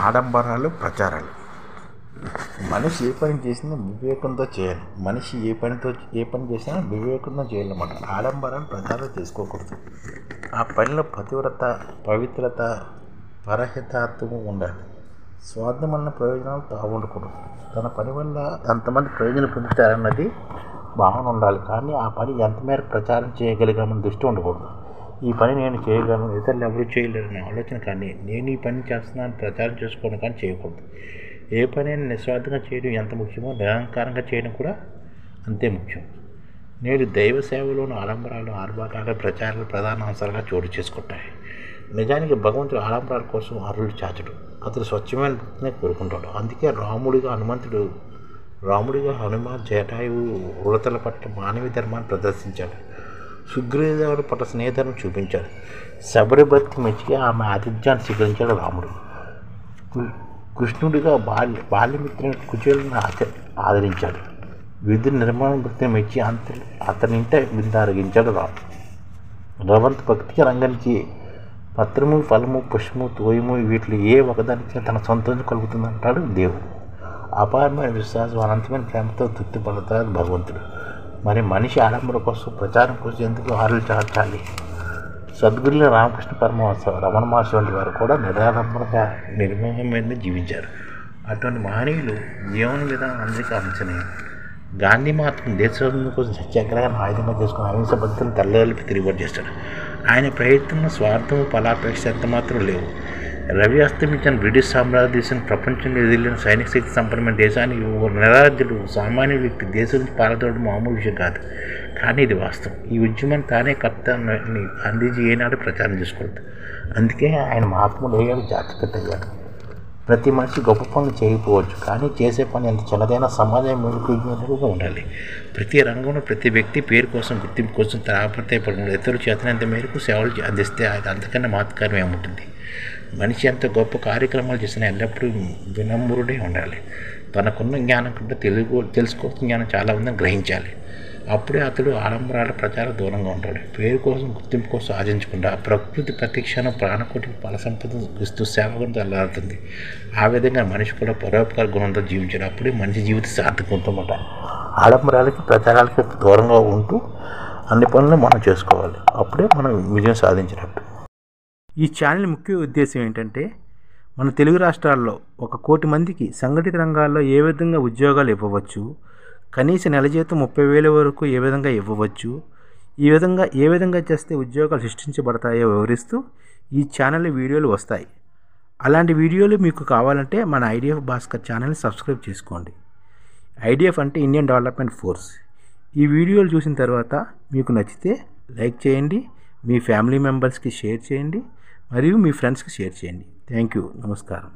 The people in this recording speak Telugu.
ఆడంబరాలు, ప్రచారాలు. మనిషి ఏ పని చేసినా వివేకంతో చేయాలి. మనిషి ఏ పని చేసినా వివేకంతో చేయాలన్నమాట. ఆడంబరాలు, ప్రచారాలు చేసుకోకూడదు. ఆ పనిలో పవిత్రత, పరహితత్వం ఉండాలి. స్వార్థమైన ప్రయోజనాలు తాగుండకూడదు. తన పని వల్ల అంతమంది ప్రయోజనం పొందుతారన్నది భావన ఉండాలి. కానీ ఆ పని ఎంత మేరకు ప్రచారం చేయగలిగామని దృష్టి ఉండకూడదు. ఈ పని నేను చేయగలను, ఇతరులు ఎవరు చేయలేరనే ఆలోచన కానీ, నేను ఈ పని చేస్తున్నాను ప్రచారం చేసుకోవడం కానీ చేయకూడదు. ఏ పనైనా నిస్వార్థంగా చేయడం ఎంత ముఖ్యమో నిరహంకారంగా చేయడం కూడా అంతే ముఖ్యం. నేడు దైవ సేవలోని ఆడంబరాలు, ఆర్భాటాలు, ప్రచారాలు ప్రధాన అంశాలుగా చోటు చేసుకుంటాయి. నిజానికి భగవంతుడు ఆడంబరాల కోసం అరులు చాచడు. అతడు స్వచ్ఛమైన భక్తిని కోరుకుంటాడు. అందుకే రాముడిగా హనుమాన్ జటాయువు ఉడతల పట్ల మానవీయ ధర్మాన్ని ప్రదర్శించాడు. సుగ్రీవుడి పట్ల స్నేహధర్మం చూపించాడు. శబరి భక్తి మెచ్చి ఆమె ఆతిథ్యాన్ని స్వీకరించాడు రాముడు. కృష్ణుడిగా బాల్యమిత్రుని కుచేలను ఆదరించాడు. విధుని నిర్మాణ భక్తిని మెచ్చి అతని ఇంట విందారగించాడు రవంత్ భక్తికి రంగరించి పత్రము, ఫలము, పుష్పము, తోయము వీటిలో ఏ ఒకదానికి తన సంతోషం కలుగుతుందంటాడు దేవుడు. అపారమైన విశ్వాసం, అనంతమైన ప్రేమతో తృప్తి పడతాడు భగవంతుడు. మరి మనిషి ఆడంబరం కోసం, ప్రచారం కోసం ఎందుకు ఆరులు చాచాలి? సద్గురుల రామకృష్ణ పరమహంస, రమణ మహర్షి వంటి వారు కూడా నిరాడంబరంగా నిర్మోహమైన జీవించారు. అటువంటి మహనీయులు జీవన విధానం అందరికీ అంచనీయం. గాంధీ మాత్రం దేశం కోసం సత్యాగ్రహాన్ని ఆయుధంగా చేసుకుని అహింస పద్ధతులను తెల్లలిపి తిరుగుబాటు చేస్తాడు. ఆయన ప్రయత్నంలో స్వార్థము, ఫలాపేక్ష ఎంత మాత్రం లేవు. రవి అస్తమించిన బ్రిటిష్ సామ్రాజ్యం ప్రపంచంలో ఎదిరిన సైనిక శక్తి సంపన్నమైన దేశానికి నిరాధ్యుడు సామాన్య వ్యక్తి దేశం నుంచి పారదోడడం మామూలు విషయం కాదు. కానీ ఇది వాస్తవం. ఈ ఉద్యమాన్ని తానే కర్త అని గాంధీజీ ఏనాడు ప్రచారం చేసుకోవద్దు. అందుకే ఆయన మహాత్ముడు అయ్యాడు, జాతిపిత అయ్యాడు. ప్రతి మనిషి గొప్ప పనులు చేయకపోవచ్చు, కానీ చేసే పని ఎంత చిన్నదైనా సమాజం మెరుగుగా ఉండాలి. ప్రతి రంగంలో ప్రతి వ్యక్తి పేరు కోసం, గుర్తింపు కోసం తాపత్రయపడకుండా ఇతరులు చేతనంత మేరకు సేవలు అందిస్తే అది అంతకన్నా మహత్కారం ఏముంటుంది. మనిషి ఎంత గొప్ప కార్యక్రమాలు చేసినా ఎల్లప్పుడూ వినమ్రుడే ఉండాలి. తనకున్న జ్ఞానం కంటే తెలుసుకోవాల్సిన జ్ఞానం చాలా ఉందని గ్రహించాలి. అప్పుడే అతడు ఆడంబరాల ప్రచారం దూరంగా ఉంటాడు. పేరు కోసం, గుర్తింపు కోసం ఆశించకుండా ప్రకృతి ప్రతిక్షణం ప్రాణకోటికి ఫల సంపద ఇస్తూ సేవకునితో అల్లాడుతుంది. ఆ విధంగా మనిషి కూడా పరోపకార గుణంతో జీవించాడు. అప్పుడే మనిషి జీవితం సార్థకం ఉంటుందన్నమాట. ఆడంబరాలకి, ప్రచారాలకి దూరంగా ఉంటూ అన్ని పనులు మనం చేసుకోవాలి. అప్పుడే మనం విజయం సాధించినట్టు. ఈ ఛానల్ ముఖ్య ఉద్దేశం ఏంటంటే, మన తెలుగు రాష్ట్రాల్లో 1 కోటి మందికి సంఘటిత రంగాల్లో ఏ విధంగా ఉద్యోగాలు ఇవ్వవచ్చు, కనీస నెల జీతం 30,000 వరకు ఏ విధంగా ఇవ్వవచ్చు, ఏ విధంగా చేస్తే ఉద్యోగాలు సృష్టించబడతాయో వివరిస్తూ ఈ ఛానల్ వీడియోలు వస్తాయి. అలాంటి వీడియోలు మీకు కావాలంటే మన ఐడిఎఫ్ భాస్కర్ ఛానల్ని సబ్స్క్రైబ్ చేసుకోండి. ఐడిఎఫ్ అంటే ఇండియన్ డెవలప్మెంట్ ఫోర్స్. ఈ వీడియోలు చూసిన తర్వాత మీకు నచ్చితే లైక్ చేయండి, మీ ఫ్యామిలీ మెంబర్స్కి షేర్ చేయండి, మరియు మీ ఫ్రెండ్స్కి షేర్ చేయండి. Thank you. నమస్కారం.